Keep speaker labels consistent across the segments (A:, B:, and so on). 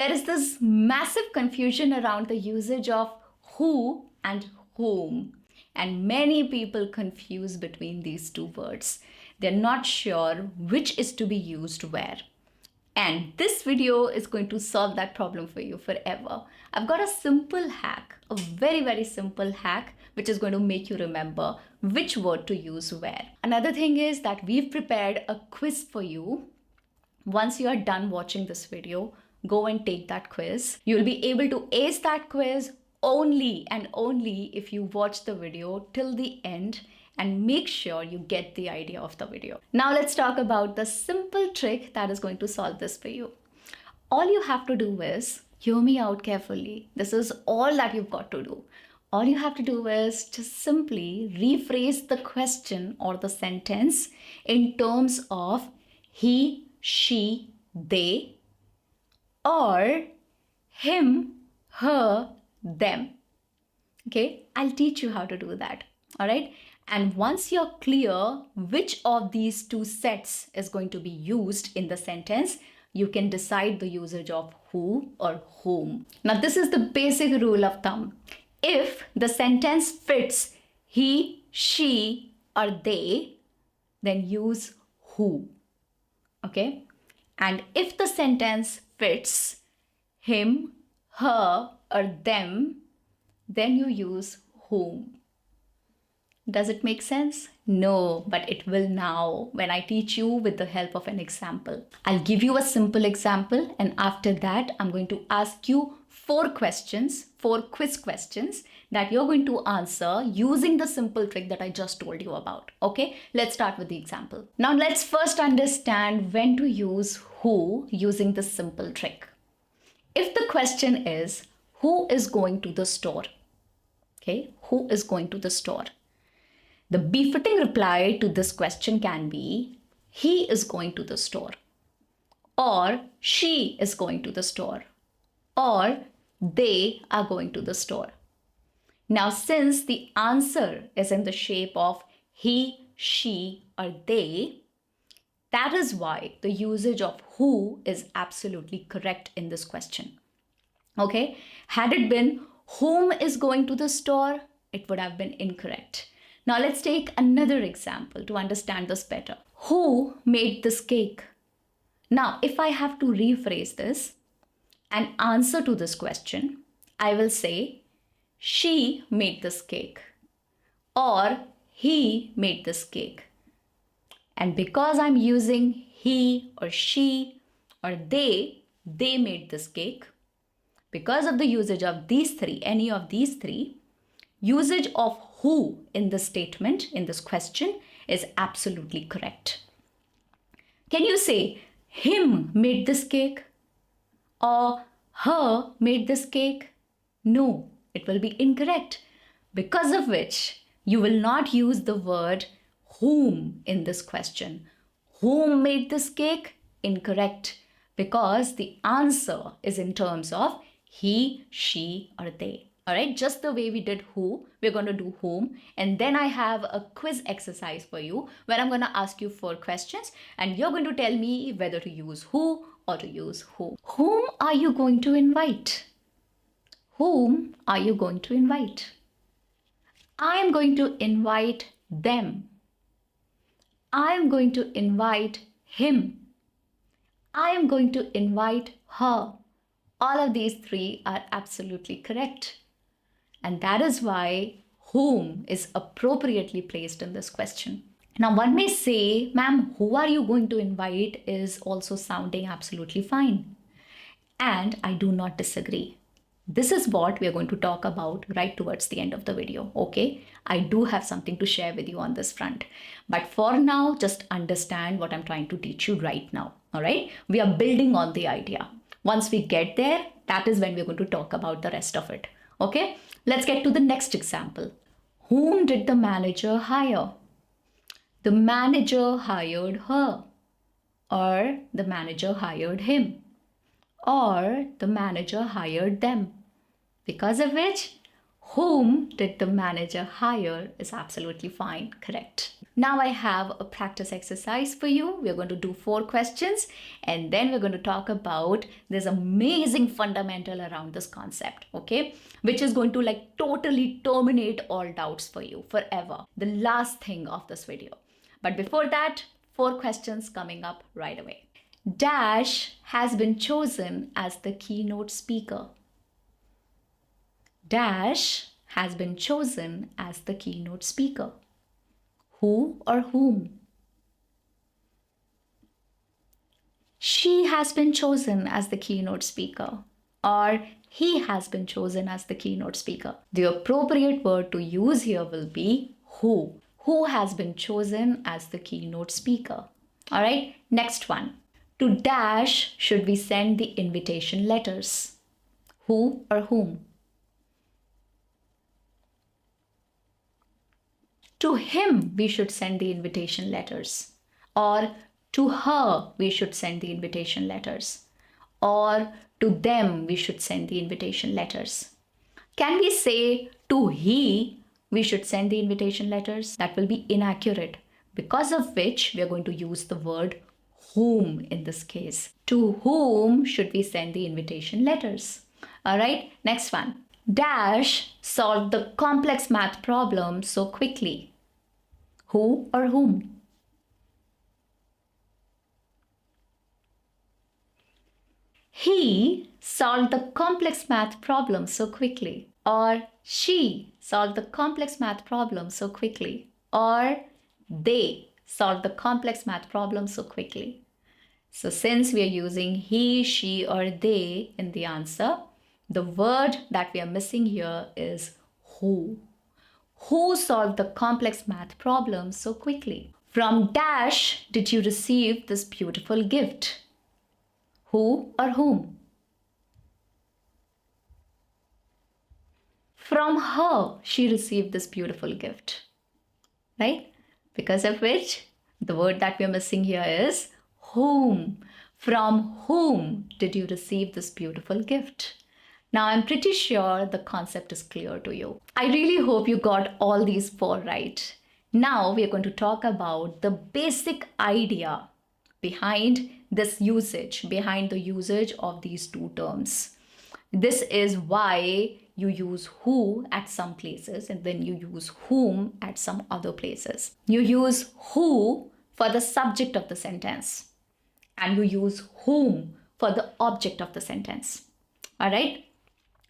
A: There is this massive confusion around the usage of who and whom, and many people confuse between these two words. They're not sure which is to be used where. And this video is going to solve that problem for you forever. I've got a simple hack, a very simple hack, which is going to make you remember which word to use where. Another thing is that we've prepared a quiz for you. Once you are done watching this video, go and take that quiz. You'll be able to ace that quiz only and only if you watch the video till the end and make sure you get the idea of the video. Now let's talk about the simple trick that is going to solve this for you. All you have to do is, hear me out carefully. This is all that you've got to do. All you have to do is just simply rephrase the question or the sentence in terms of he, she, they, or him, her, them. Okay, I'll teach you how to do that. All right. And once you're clear which of these two sets is going to be used in the sentence, you can decide the usage of who or whom. Now, this is the basic rule of thumb. If the sentence fits he, she, or they, then use who. Okay? And if the sentence fits him, her, or them, then you use whom. Does it make sense? No, but it will now when I teach you with the help of an example. I'll give you a simple example, and after that, I'm going to ask you 4 questions, 4 quiz questions that you're going to answer using the simple trick that I just told you about. Okay, let's start with the example. Now, let's first understand when to use who using this simple trick. If the question is, who is going to the store? Okay, who is going to the store? The befitting reply to this question can be, he is going to the store, or she is going to the store, or they are going to the store. Now, since the answer is in the shape of he, she, or they, that is why the usage of who is absolutely correct in this question. Okay, had it been whom is going to the store, it would have been incorrect. Now let's take another example to understand this better. Who made this cake? Now, if I have to rephrase this and answer to this question, I will say, she made this cake, or he made this cake. And because I'm using he or she or they made this cake, because of the usage of these 3, any of these 3, usage of who in this statement, in this question, is absolutely correct. Can you say, him made this cake? Or her made this cake? No, it will be incorrect. Because of which, you will not use the word whom in this question. Whom made this cake? Incorrect. Because the answer is in terms of he, she, or they. All right, just the way we did who, we're going to do whom. And then I have a quiz exercise for you where I'm going to ask you 4 questions and you're going to tell me whether to use who or to use who. Whom are you going to invite? Whom are you going to invite? I am going to invite them. I am going to invite him. I am going to invite her. All of these 3 are absolutely correct. And that is why whom is appropriately placed in this question. Now, one may say, ma'am, who are you going to invite is also sounding absolutely fine. And I do not disagree. This is what we are going to talk about right towards the end of the video, okay? I do have something to share with you on this front. But for now, just understand what I'm trying to teach you right now, all right? We are building on the idea. Once we get there, that is when we're going to talk about the rest of it, okay? Let's get to the next example. Whom did the manager hire? The manager hired her, or the manager hired him, or the manager hired them. Because of which, whom did the manager hire is absolutely fine, correct. Now I have a practice exercise for you. We're going to do 4 questions and then we're going to talk about this amazing fundamental around this concept, okay? Which is going to like totally terminate all doubts for you forever. The last thing of this video. But before that, 4 questions coming up right away. Dash has been chosen as the keynote speaker. Dash has been chosen as the keynote speaker. Who or whom? She has been chosen as the keynote speaker, or he has been chosen as the keynote speaker. The appropriate word to use here will be who. Who has been chosen as the keynote speaker? All right, next one. To Dash should we send the invitation letters? Who or whom? To him we should send the invitation letters, or to her we should send the invitation letters, or to them we should send the invitation letters. Can we say to he we should send the invitation letters? That will be inaccurate, because of which we are going to use the word whom in this case. To whom should we send the invitation letters? All right, next one. Dash solved the complex math problem so quickly. Who or whom? He solved the complex math problem so quickly. Or she solved the complex math problem so quickly. Or they solved the complex math problem so quickly. So since we are using he, she, or they in the answer, the word that we are missing here is who. Who solved the complex math problem so quickly? From Dash did you receive this beautiful gift? Who or whom? From her she received this beautiful gift, right? Because of which the word that we are missing here is whom. From whom did you receive this beautiful gift? Now, I'm pretty sure the concept is clear to you. I really hope you got all these 4 right. Now, we are going to talk about the basic idea behind this usage, behind the usage of these 2 terms. This is why you use who at some places and then you use whom at some other places. You use who for the subject of the sentence and you use whom for the object of the sentence. All right?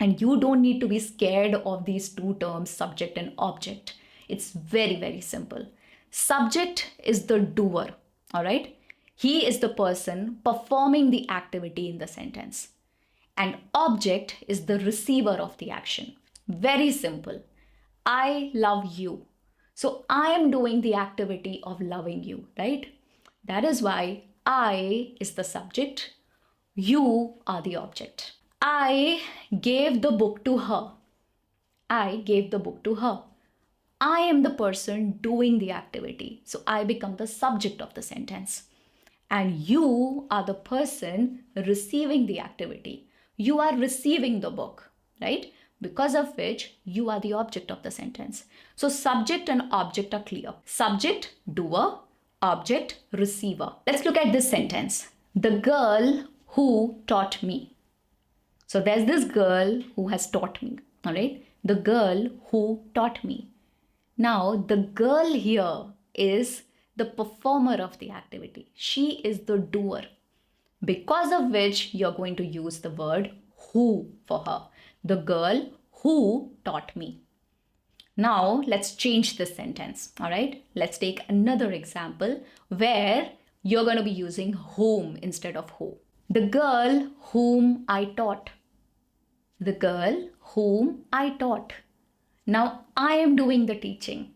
A: And you don't need to be scared of these 2 terms, subject and object. It's very, very simple. Subject is the doer, all right? He is the person performing the activity in the sentence. And object is the receiver of the action. Very simple. I love you. So I am doing the activity of loving you, right? That is why I is the subject. You are the object. I gave the book to her. I gave the book to her. I am the person doing the activity. So I become the subject of the sentence. And you are the person receiving the activity. You are receiving the book, right? Because of which you are the object of the sentence. So subject and object are clear. Subject, doer, object, receiver. Let's look at this sentence. The girl who taught me. So there's this girl who has taught me, all right? The girl who taught me. Now, the girl here is the performer of the activity. She is the doer. Because of which you're going to use the word who for her. The girl who taught me. Now, let's change this sentence, all right? Let's take another example where you're going to be using whom instead of who. The girl whom I taught. The girl whom I taught. Now I am doing the teaching.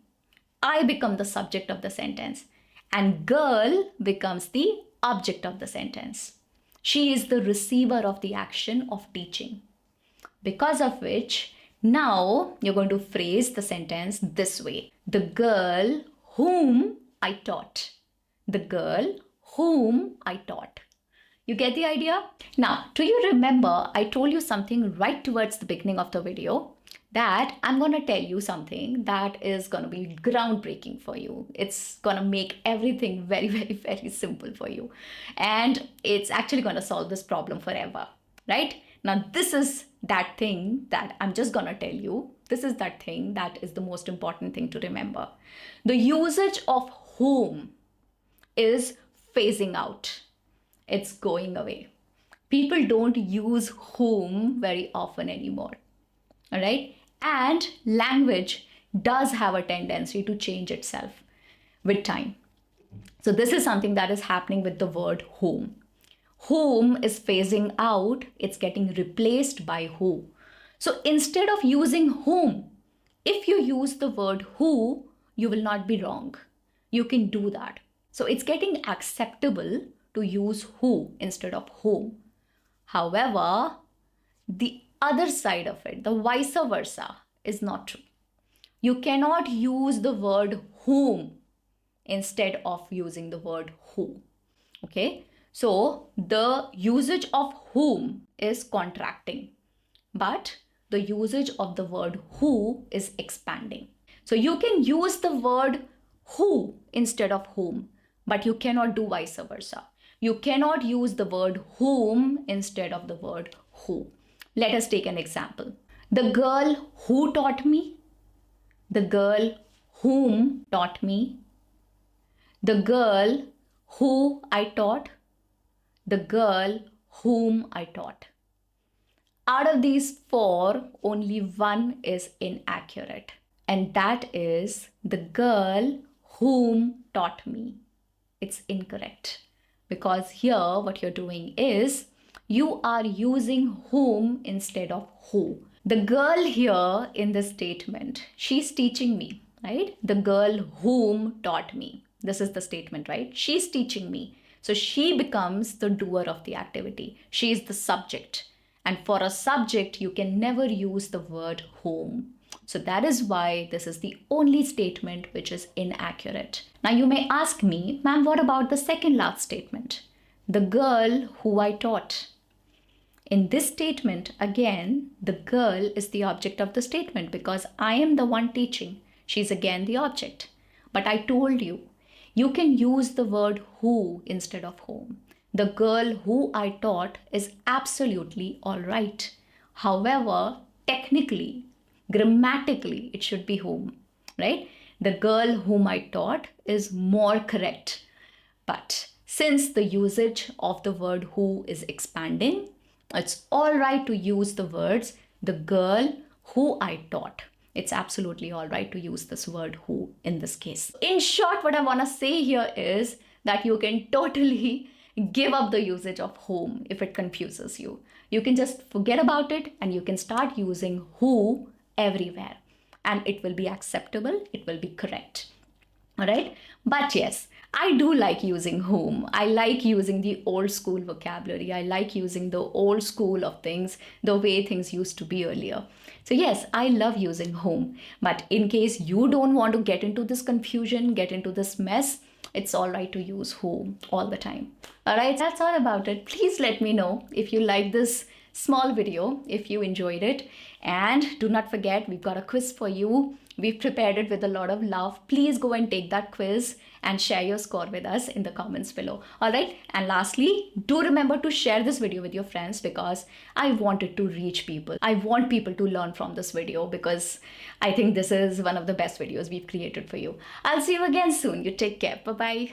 A: I become the subject of the sentence and girl becomes the object of the sentence. She is the receiver of the action of teaching. Because of which now you're going to phrase the sentence this way. The girl whom I taught. The girl whom I taught. You get the idea? Now, do you remember I told you something right towards the beginning of the video that I'm going to tell you something that is going to be groundbreaking for you. It's going to make everything very, very, very simple for you. And it's actually going to solve this problem forever, right? Now, this is that thing that I'm just going to tell you. This is that thing that is the most important thing to remember. The usage of whom is phasing out. It's going away. People don't use whom very often anymore. All right? And language does have a tendency to change itself with time. So this is something that is happening with the word whom. Whom is phasing out, it's getting replaced by who. So instead of using whom, if you use the word who, you will not be wrong. You can do that. So it's getting acceptable to use who instead of whom. However, the other side of it, the vice versa, is not true. You cannot use the word whom instead of using the word who. Okay? So the usage of whom is contracting, but the usage of the word who is expanding. So you can use the word who instead of whom, but you cannot do vice versa. You cannot use the word whom instead of the word who. Let us take an example. The girl who taught me, the girl whom taught me, the girl who I taught, the girl whom I taught. Out of these four, only one is inaccurate, and that is the girl whom taught me. It's incorrect, because here what you're doing is you are using whom instead of who. The girl here in this statement, she's teaching me, right? The girl whom taught me. This is the statement, right? She's teaching me. So she becomes the doer of the activity. She is the subject. And for a subject, you can never use the word whom. So that is why this is the only statement which is inaccurate. Now you may ask me, ma'am, what about the second last statement? The girl who I taught. In this statement, again, the girl is the object of the statement because I am the one teaching. She's again the object. But I told you, you can use the word who instead of whom. The girl who I taught is absolutely all right. However, technically, grammatically, it should be whom, right? The girl whom I taught is more correct. But since the usage of the word who is expanding, it's all right to use the words the girl who I taught. It's absolutely all right to use this word who in this case. In short, what I want to say here is that you can totally give up the usage of whom if it confuses you. You can just forget about it and you can start using who everywhere, and it will be acceptable, it will be correct. All right? But yes, I do like using whom. I like using the old school vocabulary. I like using the old school of things, the way things used to be earlier. So yes, I love using whom. But in case you don't want to get into this confusion, get into this mess, it's all right to use whom all the time. All right, that's all about it. Please let me know if you like this small video, if you enjoyed it. And do not forget, we've got a quiz for you. We've prepared it with a lot of love. Please go and take that quiz and share your score with us in the comments below. All right. And lastly, do remember to share this video with your friends because I want it to reach people. I want people to learn from this video because I think this is one of the best videos we've created for you. I'll see you again soon. You take care. Bye-bye.